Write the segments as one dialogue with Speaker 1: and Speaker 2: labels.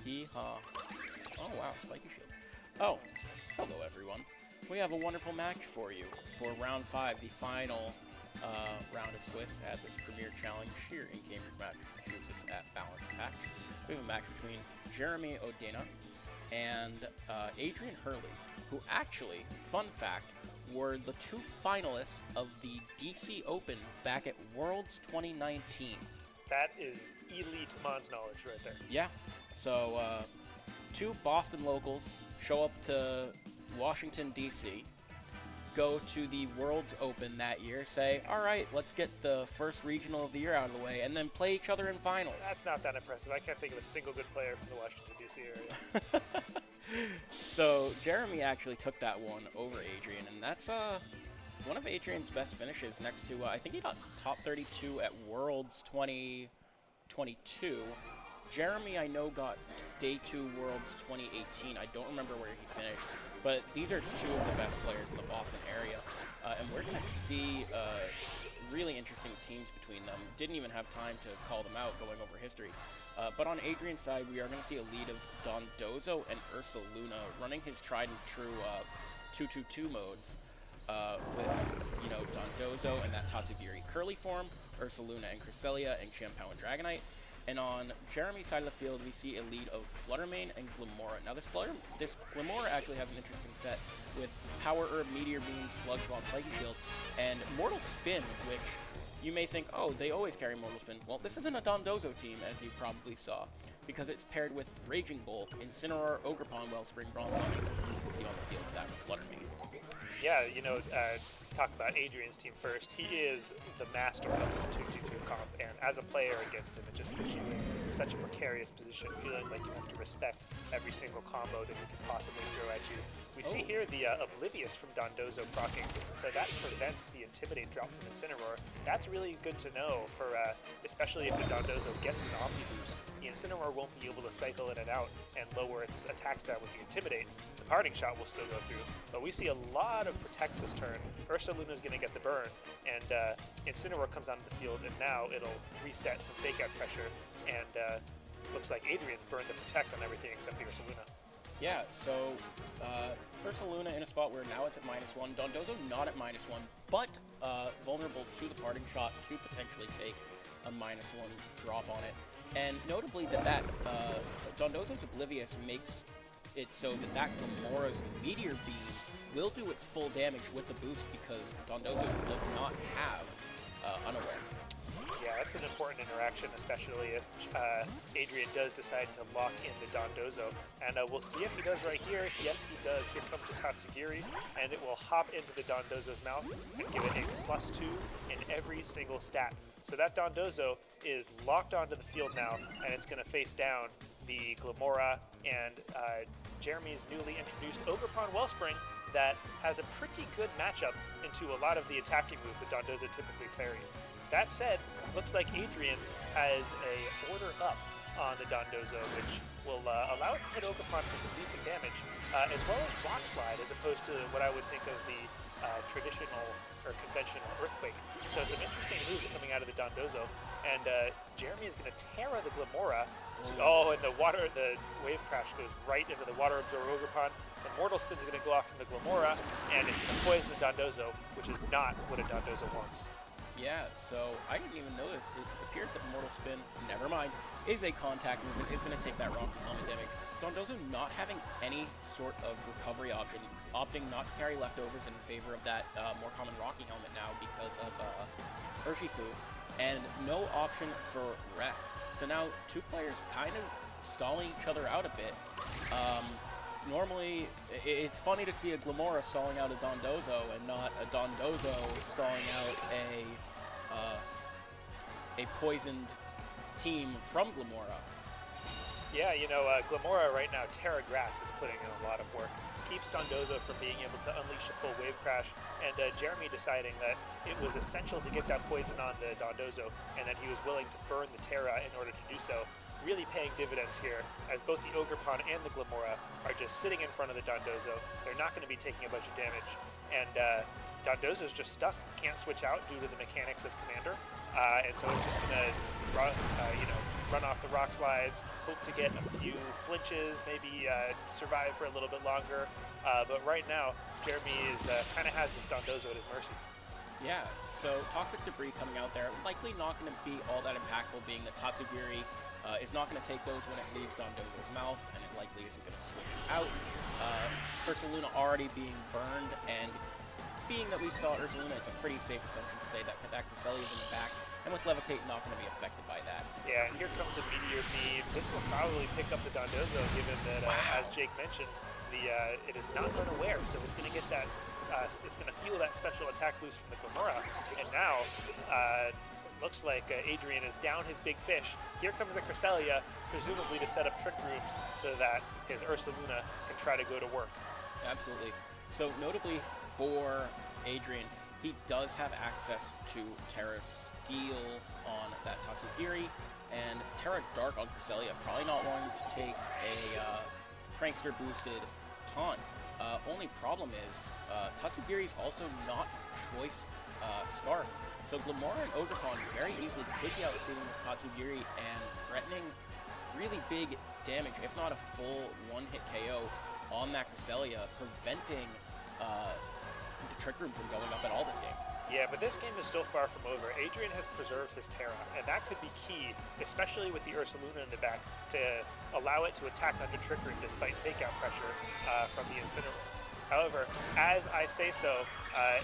Speaker 1: Yeehaw. Oh, wow, spiky shield. Oh, hello, everyone. We have a wonderful match for you for round 5, the final round of Swiss at this Premier Challenge here in Cambridge, Massachusetts at Balance Patch. We have a match between Jeremy Odena and Adrien Hurley, who actually, fun fact, were the 2 finalists of the DC Open back at Worlds 2019.
Speaker 2: That is elite Mons knowledge right there.
Speaker 1: Yeah. So, 2 Boston locals show up to Washington, D.C., go to the Worlds Open that year, say, all right, let's get the first regional of the year out of the way, and then play each other in finals.
Speaker 2: That's not that impressive. I can't think of a single good player from the Washington, D.C. area.
Speaker 1: So Jeremy actually took that one over Adrien, and that's one of Adrien's best finishes next to, I think he got top 32 at Worlds 2022. Jeremy, I know, got Day 2 Worlds 2018. I don't remember where he finished, but these are 2 of the best players in the Boston area, and we're going to see really interesting teams between them. Didn't even have time to call them out going over history. But on Adrien's side, we are going to see a lead of Dondozo and Ursa Luna running his tried and true 2-2-2 modes with, Dondozo and that Tatsugiri curly form, Ursa Luna and Cresselia, and Champao and Dragonite. And on Jeremy's side of the field, we see a lead of Fluttermane and Glamora. Now, this Glamora actually has an interesting set with Power Herb, Meteor Beam, Sludge Bomb, Psyche Shield, and Mortal Spin, which you may think, oh, they always carry Mortal Spin. Well, this isn't a Dondozo team, as you probably saw, because it's paired with Raging Bolt, Incineroar, Ogerpon, Wellspring, Bronzong, you can see on the field that Fluttermane.
Speaker 2: Yeah, talk about Adrien's team first. He is the master of this 2-2-2 comp, and as a player against him, it just puts you in such a precarious position, feeling like you have to respect every single combo that he could possibly throw at you. We see here the Oblivious from Dondozo proccing, so that prevents the Intimidate drop from Incineroar. That's really good to know, for especially if the Dondozo gets an Omni boost. The Incineroar won't be able to cycle in and out and lower its attack stat with the Intimidate. The Parting Shot will still go through, but we see a lot of protects this turn. Ursa Luna's going to get the burn, and Incineroar comes onto the field, and now it'll reset some fake out pressure, and looks like Adrien's burned the protect on everything except the Ursa Luna.
Speaker 1: Yeah, so Ursa Luna in a spot where now it's at -1, Dondozo not at -1, but vulnerable to the Parting Shot to potentially take a -1 drop on it. And notably that Dondozo's Oblivious makes it so that Glamora's Meteor Beam will do its full damage with the boost because Dondozo does not have Unaware.
Speaker 2: Yeah, that's an important interaction, especially if Adrien does decide to lock in the Dondozo. And we'll see if he does right here. Yes, he does. Here comes the Tatsugiri, and it will hop into the Dondozo's mouth and give it a +2 in every single stat. So that Dondozo is locked onto the field now, and it's going to face down the Glamora and Jeremy's newly introduced Ogerpon Wellspring that has a pretty good matchup into a lot of the attacking moves that Dondozo typically parry. That said, looks like Adrien has a order up on the Dondozo, which will allow it to hit Ogerpon for some decent damage, as well as Rock Slide, as opposed to what I would think of the traditional or conventional Earthquake. So some interesting moves coming out of the Dondozo, and Jeremy is going to Terra the Glamora. And the Wave Crash goes right into the Water Absorber Ogerpon. The Mortal Spin's going to go off from the Glamora, and it's going to poison the Dondozo, which is not what a Dondozo wants.
Speaker 1: Yeah, so I didn't even know this. It appears that Mortal Spin, never mind, is a contact move and is going to take that rock helmet damage. Dondozo not having any sort of recovery option, opting not to carry leftovers in favor of that more common Rocky helmet now because of Urshifu, and no option for rest. So now 2 players kind of stalling each other out a bit. Normally, it's funny to see a Glamora stalling out a Dondozo and not a Dondozo stalling out a poisoned team from Glamora.
Speaker 2: Yeah, Glamora right now, Terra Grass is putting in a lot of work. Keeps Dondozo from being able to unleash a full Wave Crash, and Jeremy deciding that it was essential to get that poison on the Dondozo, and that he was willing to burn the Terra in order to do so. Really paying dividends here, as both the Ogerpon and the Glamora are just sitting in front of the Dondozo. They're not going to be taking a bunch of damage, and Dondozo's just stuck, can't switch out due to the mechanics of Commander, and so it's just going to run off the rock slides, hope to get a few flinches, maybe survive for a little bit longer. But right now, Jeremy is kind of has this Dondozo at his mercy.
Speaker 1: Yeah, so Toxic Debris coming out there, likely not going to be all that impactful, being that Tatsugiri is not going to take those when it leaves Dondozo's mouth, and it likely isn't going to switch out. Ursaluna already being burned, and being that we saw Ursaluna, it's a pretty safe assumption to say that Cresselia is in the back, and with Levitate not going to be affected by that.
Speaker 2: Yeah, and here comes the Meteor Beam. This will probably pick up the Dondozo, given that, as Jake mentioned, it is not unaware, so it's going to get that. It's going to feel that special attack boost from the Glamora, and now looks like Adrien is down his big fish. Here comes the Cresselia, presumably to set up Trick Room so that his Ursaluna can try to go to work.
Speaker 1: Absolutely. So notably for Adrien, he does have access to Terra Steel on that Tatsugiri, and Terra Dark on Cresselia, probably not wanting to take a Prankster boosted taunt. Only problem is, Tatsugiri's also not choice Scarf. So Glamora and Ogrepon very easily could be outspeeding with Tatsugiri and threatening really big damage, if not a full one-hit KO on that Cresselia, preventing the Trick Room from going up at all this game.
Speaker 2: Yeah, but this game is still far from over. Adrien has preserved his Terra, and that could be key, especially with the Ursaluna in the back, to allow it to attack under Trick Room despite fake-out pressure from the Incineroar. However, as I say so,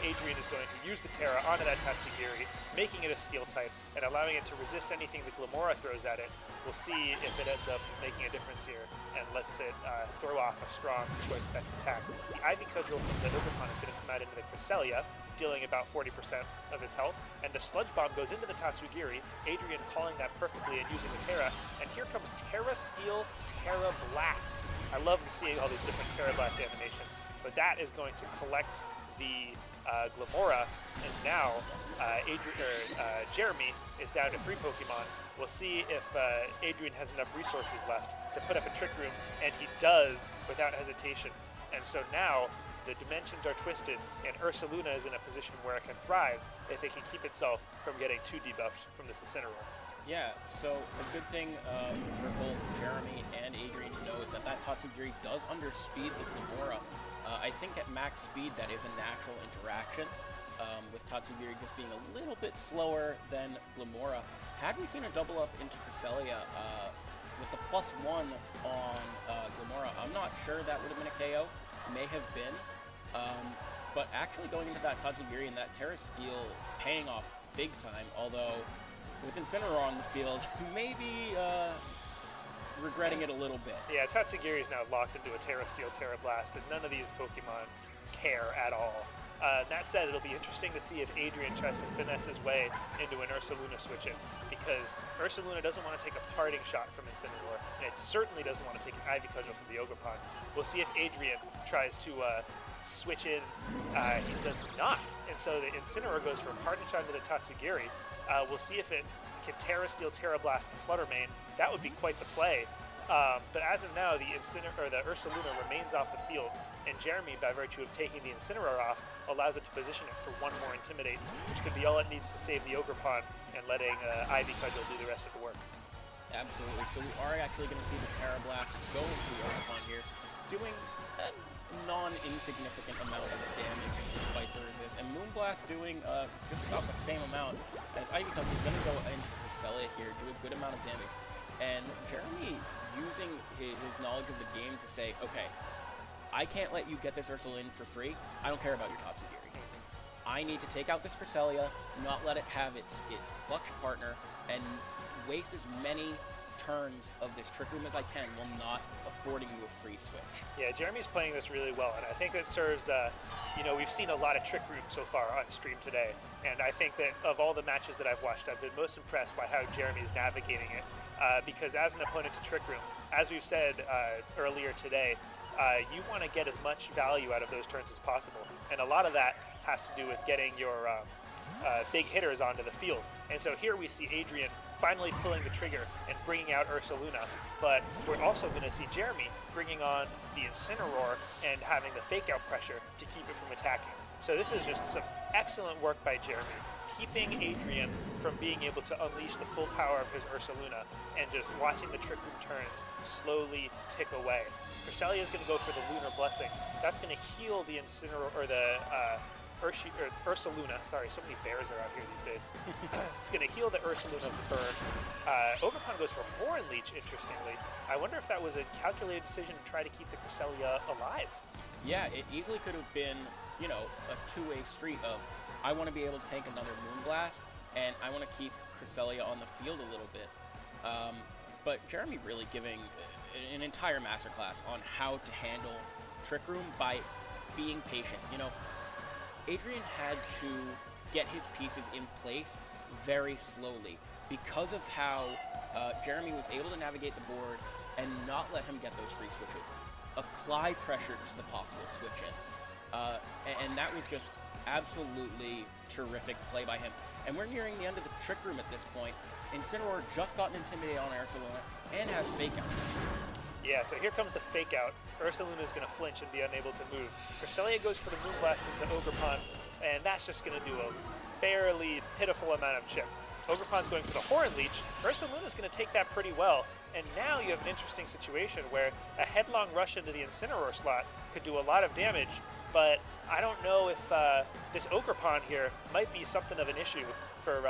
Speaker 2: Adrien is going to use the Terra onto that Tatsugiri, making it a Steel type, and allowing it to resist anything the Glamora throws at it. We'll see if it ends up making a difference here, and lets it throw off a strong Choice Specs attack. The Ivy Cudgel from the Ogrepon is going to come out into the Cresselia, dealing about 40% of its health, and the Sludge Bomb goes into the Tatsugiri, Adrien calling that perfectly and using the Terra, and here comes Terra Steel, Terra Blast. I love seeing all these different Terra Blast animations, but that is going to collect the Glamora, and now Jeremy is down to 3 Pokemon. We'll see if Adrien has enough resources left to put up a Trick Room, and he does without hesitation. And so now the dimensions are twisted, and Ursaluna is in a position where it can thrive if it can keep itself from getting too debuffed from this Incineroar.
Speaker 1: Yeah, so a good thing for both Jeremy and Adrien to know is that Tatsugiri does underspeed the Glamora. I think at max speed that is a natural interaction, with Tatsugiri just being a little bit slower than Glamora. Had we seen a double up into Cresselia with the +1 on Glamora, I'm not sure that would have been a KO. May have been. But actually going into that Tatsugiri and that Terra Steel paying off big time, although with Incineroar on the field, maybe regretting it a little bit.
Speaker 2: Yeah, Tatsugiri is now locked into a Terra Steel, Terra Blast, and none of these Pokemon care at all. That said, it'll be interesting to see if Adrien tries to finesse his way into an Ursaluna switch-in, because Ursaluna doesn't want to take a parting shot from Incineroar, and it certainly doesn't want to take an Ivy Cudgel from the Ogrepon. We'll see if Adrien tries to switch in. He does not, and so the Incineroar goes for a parting shot into the Tatsugiri. We'll see if it can Terra Steel, Terra Blast the Fluttermane. That would be quite the play. But as of now, the Ursaluna remains off the field, and Jeremy, by virtue of taking the Incineroar off, allows it to position it for one more Intimidate, which could be all it needs to save the Ogrepon, and letting Ivy Cudgel do the rest of the work.
Speaker 1: Absolutely. So we are actually going to see the Terra Blast go into the Ogrepon here, doing a non-insignificant amount of damage despite the resist, and Moonblast doing just about the same amount, as Ivy Cudgel is going to go into Cresselia here, do a good amount of damage. And Jeremy using his knowledge of the game to say, okay, I can't let you get this Ursaluna in for free. I don't care about your Tatsugiri. I need to take out this Cresselia, not let it have its clutch partner, and waste as many turns of this Trick Room as I can while not affording you a free switch.
Speaker 2: Yeah, Jeremy's playing this really well, and I think that serves, we've seen a lot of Trick Room so far on stream today, and I think that of all the matches that I've watched, I've been most impressed by how Jeremy is navigating it, because as an opponent to Trick Room, as we've said earlier today, you want to get as much value out of those turns as possible, and a lot of that has to do with getting your big hitters onto the field. And so here we see Adrien finally pulling the trigger and bringing out Ursaluna, but we're also going to see Jeremy bringing on the Incineroar and having the fake out pressure to keep it from attacking. So this is just some excellent work by Jeremy, keeping Adrien from being able to unleash the full power of his Ursaluna and just watching the Trick Room turns slowly tick away. Cresselia is going to go for the Lunar Blessing. That's going to heal the Incineroar, or the Ursaluna. Sorry, so many bears are out here these days. It's going to heal the Ursaluna of the burn. Ogerpon goes for Horn Leech, interestingly. I wonder if that was a calculated decision to try to keep the Cresselia alive.
Speaker 1: Yeah, it easily could have been, you know, a two-way street of, I want to be able to tank another Moonblast, and I want to keep Cresselia on the field a little bit. But Jeremy really giving an entire masterclass on how to handle Trick Room by being patient. You know, Adrien had to get his pieces in place very slowly because of how Jeremy was able to navigate the board and not let him get those free switches. Apply pressure to the possible switch in. And that was just absolutely terrific play by him. And we're nearing the end of the Trick Room at this point. Incineroar just got an Intimidate on Ursaluna and has Fake Out.
Speaker 2: Yeah, so here comes the Fake Out. Ursaluna is going to flinch and be unable to move. Cresselia goes for the Moonblast into Ogerpon, and that's just going to do a barely pitiful amount of chip. Ogerpon's going for the Horn Leech. Ursaluna's going to take that pretty well, and now you have an interesting situation where a headlong rush into the Incineroar slot could do a lot of damage, but I don't know if this Ogerpon here might be something of an issue for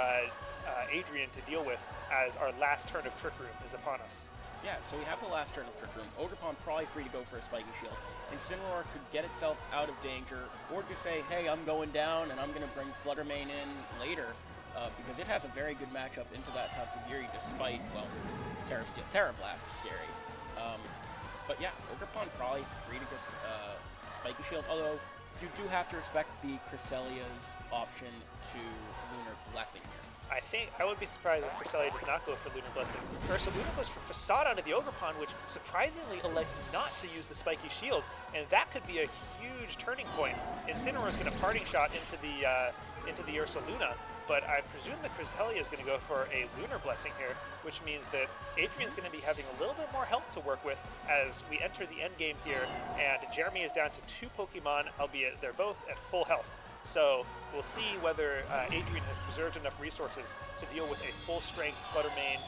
Speaker 2: Adrien to deal with, as our last turn of Trick Room is upon us.
Speaker 1: Yeah, so we have the last turn of Trick Room. Ogerpon probably free to go for a Spiky Shield. Incineroar could get itself out of danger, or just say, hey, I'm going down, and I'm going to bring Fluttermane in later, because it has a very good matchup into that Tatsugiri, despite, well, Terra Blast is scary. But yeah, Ogerpon probably free to go Spiky Shield, although you do have to respect the Cresselia's option to Lunar Blessing here.
Speaker 2: I think I would be surprised if Cresselia does not go for Lunar Blessing. Ursaluna goes for Facade onto the Ogerpon, which surprisingly elects not to use the Spiky Shield, and that could be a huge turning point. Incineroar is going to Parting Shot into the Ursaluna, but I presume that Cresselia is going to go for a Lunar Blessing here, which means that Adrien's going to be having a little bit more health to work with as we enter the end game here, and Jeremy is down to 2 Pokemon, albeit they're both at full health. So we'll see whether Adrien has preserved enough resources to deal with a full-strength Fluttermane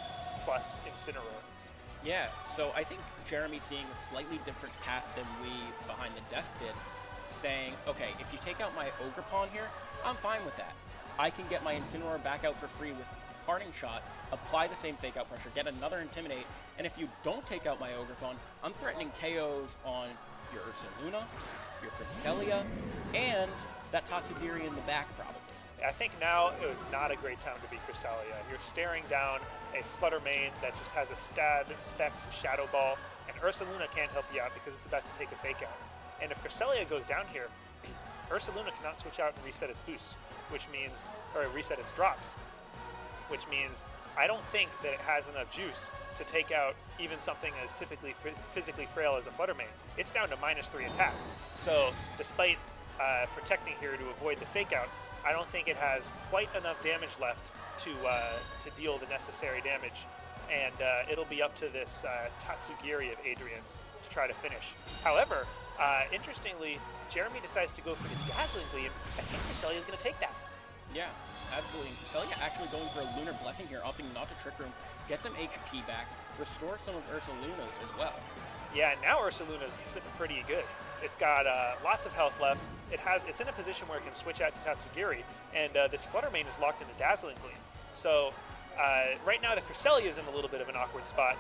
Speaker 2: plus Incineroar.
Speaker 1: Yeah, so I think Jeremy's seeing a slightly different path than we behind the desk did, saying, okay, if you take out my Ogerpon here, I'm fine with that. I can get my Incineroar back out for free with Parting Shot, apply the same Fake Out pressure, get another Intimidate, and if you don't take out my Ogerpon, I'm threatening KOs on your Ursaluna, your Cresselia, and that Tatsugiri in the back, probably.
Speaker 2: I think now it was not a great time to be Cresselia. You're staring down a Fluttermane that just has a Stab, Specs, Shadow Ball, and Ursaluna can't help you out because it's about to take a Fake Out. And if Cresselia goes down here, Ursaluna cannot switch out and reset its boosts, which means, or reset its drops, which means I don't think that it has enough juice to take out even something as typically physically frail as a Fluttermane. It's down to -3 attack. So despite protecting here to avoid the Fake Out, I don't think it has quite enough damage left to deal the necessary damage, and it'll be up to this Tatsugiri of Adrien's to try to finish. However, interestingly, Jeremy decides to go for the Dazzling Gleam. I think Cresselia is going to take that.
Speaker 1: Yeah, absolutely. Cresselia actually going for a Lunar Blessing here, opting not to Trick Room, get some HP back, restore some of Ursaluna's as well. Yeah,
Speaker 2: now Ursaluna's sitting pretty good. It's got lots of health left. It's in a position where it can switch out to Tatsugiri, and this Fluttermane is locked into Dazzling Gleam. So right now the Cresselia is in a little bit of an awkward spot,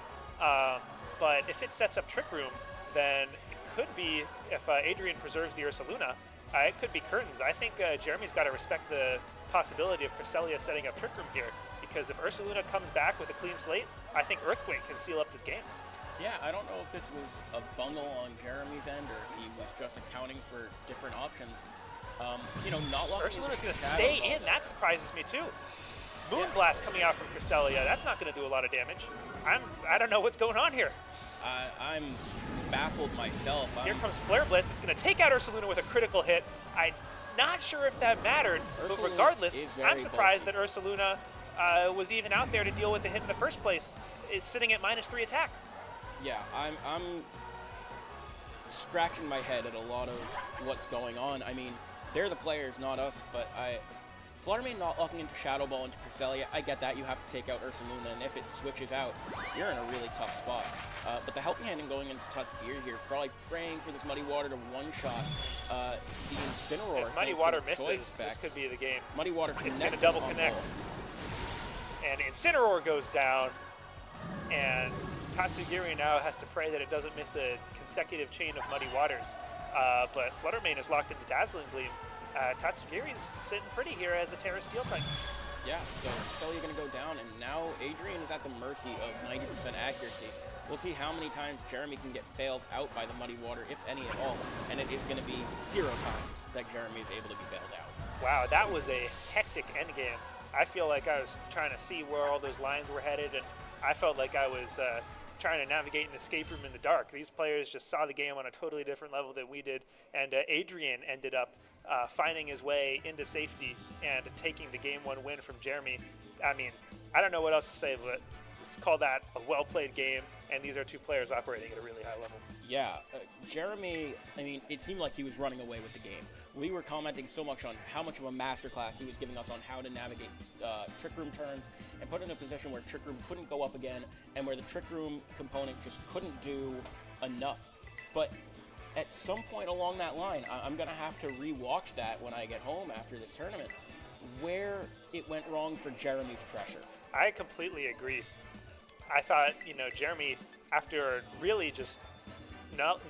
Speaker 2: but if it sets up Trick Room, then it could be, if Adrien preserves the Ursaluna, it could be curtains. I think Jeremy's got to respect the possibility of Cresselia setting up Trick Room here, because if Ursaluna comes back with a clean slate, I think Earthquake can seal up this game.
Speaker 1: Yeah, I don't know if this was a bungle on Jeremy's end or if he was just accounting for different options. You know, not locking.
Speaker 2: Ursaluna's going to stay in. That surprises me too. Moonblast coming out from Cresselia. That's not going to do a lot of damage. I don't know what's going on here.
Speaker 1: I'm baffled myself.
Speaker 2: Here comes Flare Blitz. It's going to take out Ursaluna with a critical hit. I'm not sure if that mattered, but regardless, I'm surprised that Ursaluna was even out there to deal with the hit in the first place. It's sitting at -3 attack.
Speaker 1: Yeah, I'm scratching my head at a lot of what's going on. I mean, they're the players, not us. But Fluttermane not locking into Shadow Ball into Cresselia, I get that. You have to take out Ursaluna, and if it switches out, you're in a really tough spot. But the Helping Hand going into Tatsugiri here, probably praying for this Muddy Water to one-shot the Incineroar.
Speaker 2: If Muddy Water misses, this could be the game.
Speaker 1: Muddy Water
Speaker 2: it's going to double connect. And Incineroar goes down, and Tatsugiri now has to pray that it doesn't miss a consecutive chain of Muddy Waters. But Fluttermane is locked into Dazzling Gleam. Tatsugiri's sitting pretty here as a Terra Steel type.
Speaker 1: Yeah, so Cresselia going to go down, and now Adrien is at the mercy of 90% accuracy. We'll see how many times Jeremy can get bailed out by the Muddy Water, if any at all, and it is going to be 0 times that Jeremy is able to be bailed out.
Speaker 2: Wow, that was a hectic endgame. I feel like I was trying to see where all those lines were headed, and I felt like I was trying to navigate an escape room in the dark. These players just saw the game on a totally different level than we did, and Adrien ended up finding his way into safety and taking the Game 1 win from Jeremy. I mean, I don't know what else to say, but let's call that a well-played game, and these are two players operating at a really high level.
Speaker 1: Yeah, Jeremy, I mean, it seemed like he was running away with the game. We were commenting so much on how much of a masterclass he was giving us on how to navigate Trick Room turns and put in a position where Trick Room couldn't go up again and where the Trick Room component just couldn't do enough. But at some point along that line, I'm going to have to re-watch that when I get home after this tournament, where it went wrong for Jeremy's pressure.
Speaker 2: I completely agree. I thought, Jeremy, after really just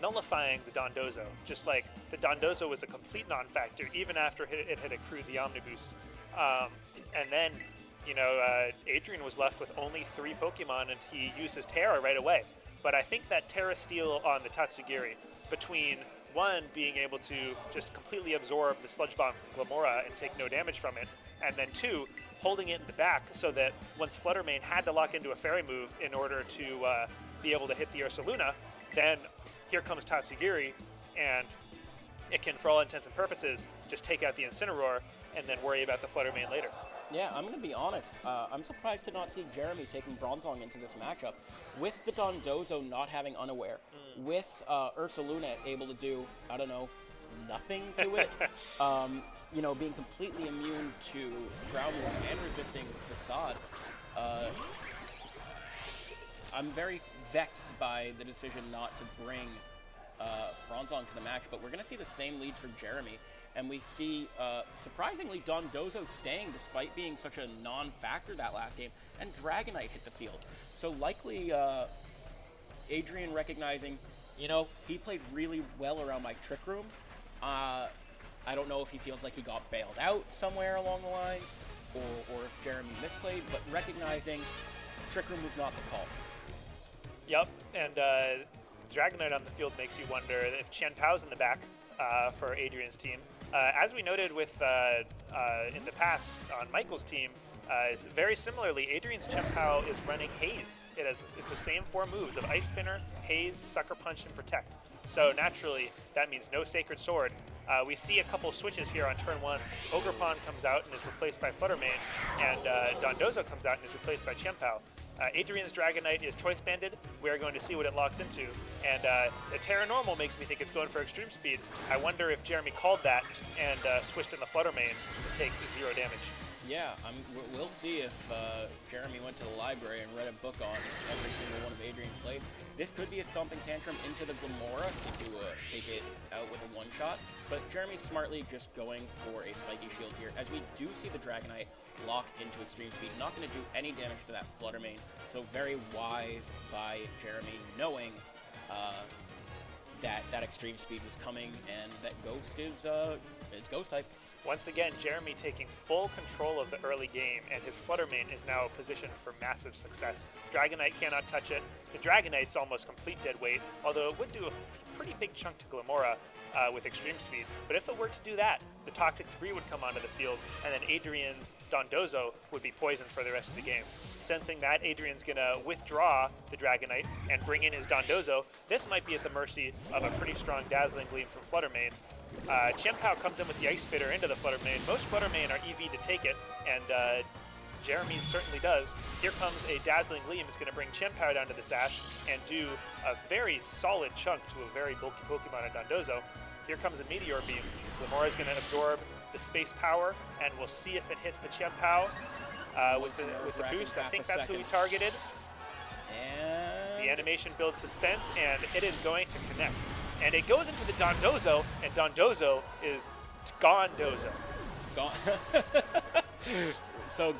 Speaker 2: nullifying the Dondozo, just like the Dondozo was a complete non-factor, even after it had accrued the Omniboost. And then, Adrien was left with only 3 Pokemon, and he used his Terra right away. But I think that Terra Steel on the Tatsugiri, between one, being able to just completely absorb the Sludge Bomb from Glamora and take no damage from it, and then 2, holding it in the back so that once Fluttermane had to lock into a Fairy move in order to be able to hit the Ursaluna, then here comes Tatsugiri, and it can, for all intents and purposes, just take out the Incineroar and then worry about the Fluttermane later.
Speaker 1: Yeah, I'm going to be honest. I'm surprised to not see Jeremy taking Bronzong into this matchup. With the Dondozo not having Unaware, with Ursaluna able to do, I don't know, nothing to it, being completely immune to ground moves and resisting Facade, I'm very vexed by the decision not to bring Bronzong to the match, but we're going to see the same leads for Jeremy. And we see, surprisingly, Dondozo staying despite being such a non-factor that last game, and Dragonite hit the field. So likely, Adrien recognizing, he played really well around my Trick Room. I don't know if he feels like he got bailed out somewhere along the line, or if Jeremy misplayed, but recognizing Trick Room was not the call.
Speaker 2: Yep, and Dragonite on the field makes you wonder if Chen Pao's in the back for Adrien's team. As we noted with in the past on Michael's team, very similarly, Adrien's Chen Pao is running Haze. It has the same 4 moves of Ice Spinner, Haze, Sucker Punch, and Protect. So naturally, that means no Sacred Sword. We see a couple switches here on turn 1. Ogerpon comes out and is replaced by Fluttermane, and Dondozo comes out and is replaced by Chen Pao. Adrien's Dragonite is Choice Banded. We are going to see what it locks into. And the Terra Normal makes me think it's going for Extreme Speed. I wonder if Jeremy called that and switched in the Fluttermane to take 0 damage.
Speaker 1: Yeah, we'll see if Jeremy went to the library and read a book on every single one of Adrien's plays. This could be a Stomping Tantrum into the Glamora to take it out with a one-shot, but Jeremy's smartly just going for a Spiky Shield here, as we do see the Dragonite locked into Extreme Speed, not going to do any damage to that Fluttermane, so very wise by Jeremy knowing that Extreme Speed was coming, and that Ghost is it's Ghost type.
Speaker 2: Once again, Jeremy taking full control of the early game, and his Fluttermane is now positioned for massive success. Dragonite cannot touch it. The Dragonite's almost complete dead weight, although it would do a pretty big chunk to Glamora with Extreme Speed. But if it were to do that, the Toxic Debris would come onto the field, and then Adrien's Dondozo would be poisoned for the rest of the game. Sensing that, Adrien's going to withdraw the Dragonite and bring in his Dondozo. This might be at the mercy of a pretty strong Dazzling Gleam from Fluttermane. Chen Pao comes in with the Ice Spitter into the Fluttermane. Most Fluttermane are EV to take it, and Jeremy certainly does. Here comes a Dazzling Gleam. It's going to bring Chen Pao down to the Sash and do a very solid chunk to a very bulky Pokemon at Dondozo. Here comes a Meteor Beam. Glamora is going to absorb the space power, and we'll see if it hits the Chien-Pao with the boost. I think that's who he targeted.
Speaker 1: And
Speaker 2: the animation builds suspense, and it is going to connect. And it goes into the Dondozo, and Dondozo is gone-dozo.
Speaker 1: Gone. So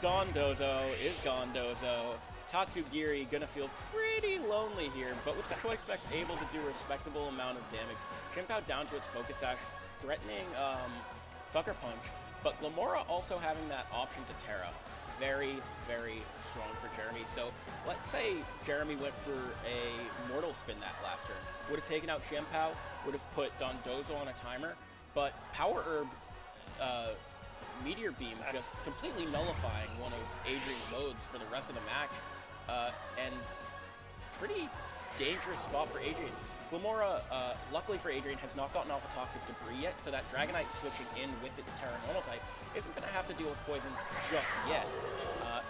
Speaker 1: Dondozo is Gondozo. Tatsugiri gonna feel pretty lonely here, but with the choice specs able to do a respectable amount of damage. Chien-Pao down to its Focus Sash, threatening Sucker Punch, but Glamora also having that option to Terra. Very, very strong for Jeremy. So let's say Jeremy went for a Mortal Spin that last turn. Would have taken out Chien-Pao, would have put Dondozo on a timer, but Power Herb Meteor Beam just completely nullifying one of Adrien's modes for the rest of the match. And pretty dangerous spot for Adrien. Glamora, luckily for Adrien, has not gotten off a Toxic Debris yet, so that Dragonite switching in with its Terra Normal type isn't going to have to deal with Poison just yet,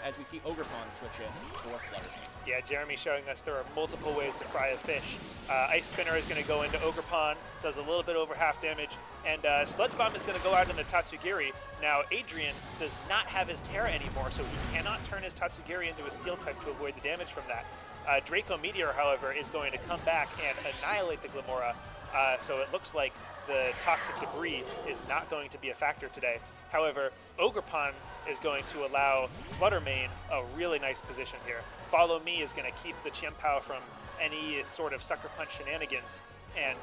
Speaker 1: as we see Ogerpon switch in for Flutter Mane.
Speaker 2: Yeah, Jeremy showing us there are multiple ways to fry a fish. Ice Spinner is going to go into Ogerpon, does a little bit over half damage, and Sludge Bomb is going to go out in the Tatsugiri. Now, Adrien does not have his Terra anymore, so he cannot turn his Tatsugiri into a Steel type to avoid the damage from that. Draco Meteor, however, is going to come back and annihilate the Glamora, so it looks like the Toxic Debris is not going to be a factor today. However, Ogerpon is going to allow Flutter Mane a really nice position here. Follow Me is going to keep the Chien-Pao from any sort of Sucker Punch shenanigans, and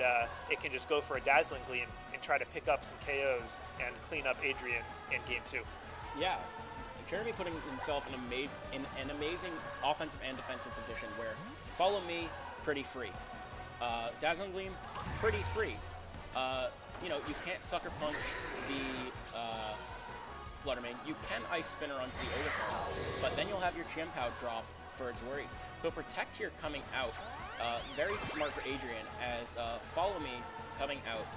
Speaker 2: it can just go for a Dazzling Gleam and try to pick up some KOs and clean up Adrien in Game 2.
Speaker 1: Yeah. Jeremy putting himself in an amazing offensive and defensive position where Follow Me, pretty free. Dazzling Gleam, pretty free. You know, you can't Sucker Punch the Flutter Mane. You can Ice Spinner onto the Ogerpon, but then you'll have your Chien-Pao drop for its worries. So Protect here coming out, very smart for Adrien, as Follow Me coming out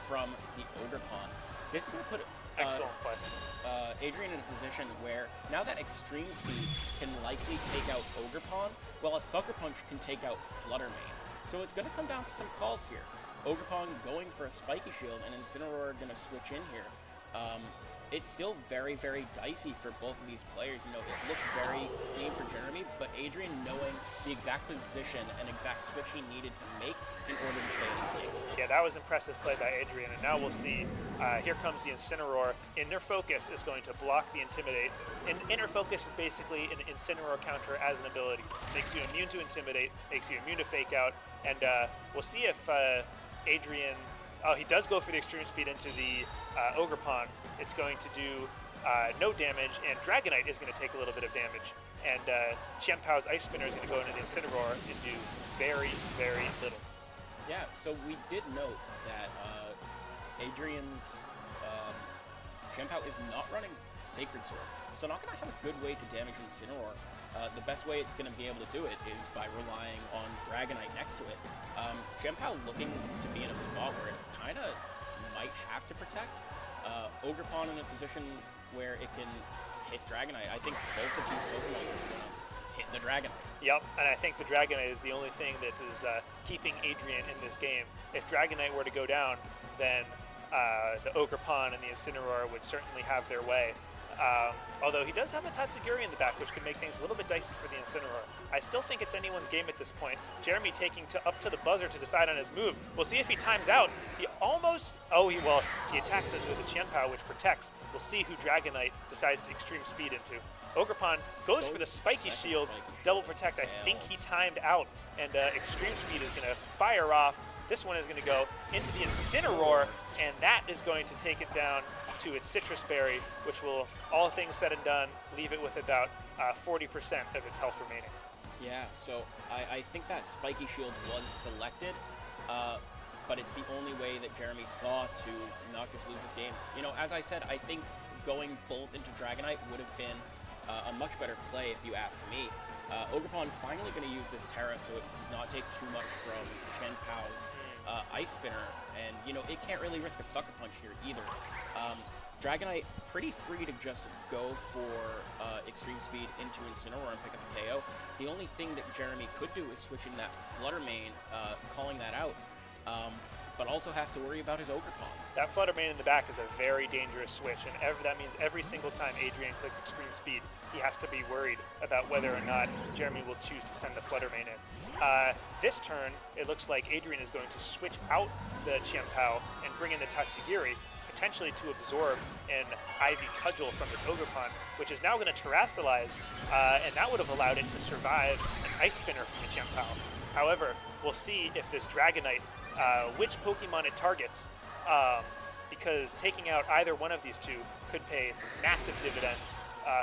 Speaker 1: from the Ogerpon. This is going to put
Speaker 2: Excellent play.
Speaker 1: Adrien in a position where now that Extreme Speed can likely take out Ogerpon, while a Sucker Punch can take out Flutter Mane. So it's going to come down to some calls here. Ogerpon going for a Spiky Shield, and Incineroar going to switch in here. It's still very, very dicey for both of these players. You know, it looked very clean for Jeremy, but Adrien knowing the exact position and exact switch he needed to make in order to stay in this game.
Speaker 2: Yeah, that was impressive play by Adrien, and now we'll see. Here comes the Incineroar. Inner Focus is going to block the Intimidate. Inner Focus is basically an Incineroar counter as an ability. Makes you immune to Intimidate, makes you immune to Fake Out, and we'll see if Adrien... Oh, he does go for the Extreme Speed into the Ogerpon. It's going to do no damage, and Dragonite is going to take a little bit of damage. And Chien-Pao's Ice Spinner is going to go into the Incineroar and do very, very little.
Speaker 1: Yeah, so we did note that Adrien's Chien-Pao is not running Sacred Sword, so not going to have a good way to damage Incineroar. The best way it's going to be able to do it is by relying on Dragonite next to it. Chien-Pao looking to be in a spot where it kind of might have to protect. Ogerpon in a position where it can hit Dragonite. I think both of these Pokemon are going to hit the Dragonite.
Speaker 2: Yep, and I think the Dragonite is the only thing that is keeping Adrien in this game. If Dragonite were to go down, then the Ogerpon and the Incineroar would certainly have their way. Although he does have the Tatsugiri in the back, which can make things a little bit dicey for the Incineroar. I still think it's anyone's game at this point. Jeremy taking up to the buzzer to decide on his move. We'll see if he times out. He almost... he attacks it with a Chien-Pao, which protects. We'll see who Dragonite decides to Extreme Speed into. Ogerpon goes for the Spiky Shield, double protect. I think he timed out, and Extreme Speed is going to fire off. This one is going to go into the Incineroar, and that is going to take it down to its Citrus Berry, which will, all things said and done, leave it with about 40% of its health remaining.
Speaker 1: Yeah, so I think that Spiky Shield was selected, but it's the only way that Jeremy saw to not just lose this game. You know, as I said, I think going both into Dragonite would have been a much better play if you ask me. Ogerpon finally going to use this Terra so it does not take too much from Chien-Pao's Ice Spinner, and you know, it can't really risk a Sucker Punch here either. Dragonite pretty free to just go for Extreme Speed into Incineroar and pick up a KO. The only thing that Jeremy could do is switch in that Flutter Mane, calling that out. but also has to worry about his Ogerpon.
Speaker 2: That Flutter Mane in the back is a very dangerous switch, and that means every single time Adrien clicks Extreme Speed, he has to be worried about whether or not Jeremy will choose to send the Flutter Mane in. This turn, it looks like Adrien is going to switch out the Chien-Pao and bring in the Tatsugiri, potentially to absorb an Ivy Cudgel from this Ogerpon, which is now going to Terrastalize, and that would have allowed it to survive an Ice Spinner from the Chien-Pao. However, we'll see if this Dragonite, which Pokemon it targets, because taking out either one of these two could pay massive dividends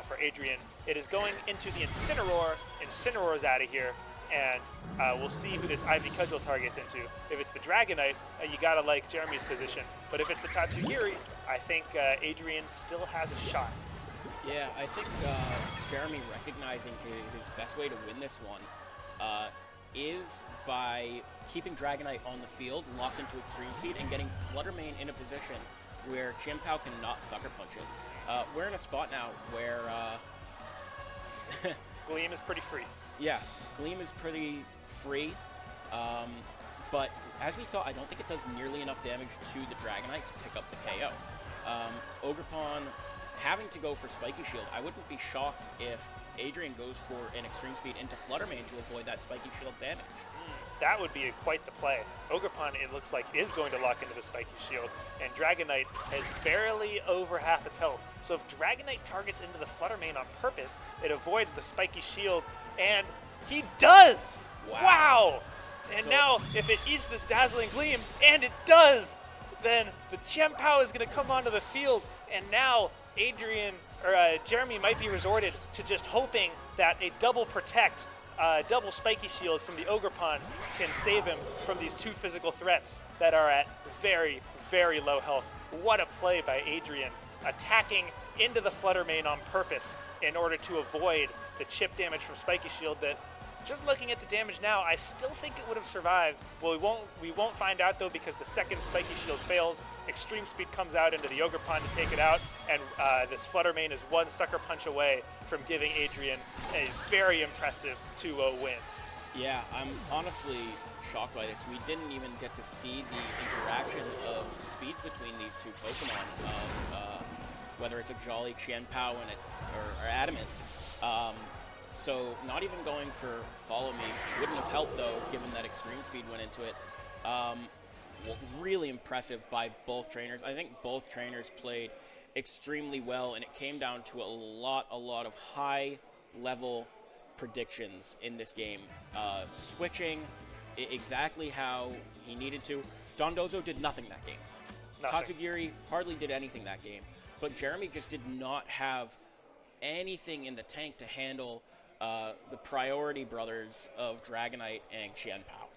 Speaker 2: for Adrien. It is going into the Incineroar. Incineroar's out of here, and we'll see who this Ivy Cudgel targets into. If it's the Dragonite, you gotta like Jeremy's position, but if it's the Tatsugiri, I think Adrien still has a shot.
Speaker 1: Yeah, I think Jeremy recognizing his best way to win this one is by keeping Dragonite on the field, locked into Extreme Speed, and getting Flutter Mane in a position where Chien-Pao cannot Sucker Punch it. We're in a spot now where...
Speaker 2: Gleam is pretty free.
Speaker 1: Yeah, Gleam is pretty free, but as we saw, I don't think it does nearly enough damage to the Dragonite to pick up the KO. Ogerpon having to go for Spiky Shield, I wouldn't be shocked if Adrien goes for an Extreme Speed into Flutter Mane to avoid that Spiky Shield damage.
Speaker 2: That would be quite the play. Ogerpon, it looks like, is going to lock into the Spiky Shield, and Dragonite has barely over half its health. So if Dragonite targets into the Flutter Mane on purpose, it avoids the Spiky Shield, and he does! Wow! And so, now, if it eats this Dazzling Gleam, and it does, then the Chien-Pao is going to come onto the field, and now Jeremy might be resorted to just hoping that a double protect, double Spiky Shield from the Ogerpon can save him from these two physical threats that are at very, very low health. What a play by Adrien, attacking into the Flutter Mane on purpose in order to avoid the chip damage from Spiky Shield that, just looking at the damage now, I still think it would have survived. Well, we won't find out though, because the second Spiky Shield fails, Extreme Speed comes out into the Ogerpon to take it out, and this Flutter Mane is one Sucker Punch away from giving Adrien a very impressive 2-0 win.
Speaker 1: Yeah, I'm honestly shocked by this. We didn't even get to see the interaction of speeds between these two Pokemon, of whether it's a Jolly, Chien-Pao, or Adamant. So not even going for Follow Me wouldn't have helped, though, given that Extreme Speed went into it. Really impressive by both trainers. I think both trainers played extremely well, and it came down to a lot of high-level predictions in this game. Switching exactly how he needed to. Dondozo did nothing that game. Tatsugiri hardly did anything that game. But Jeremy just did not have anything in the tank to handle the priority brothers of Dragonite and Chien-Pao.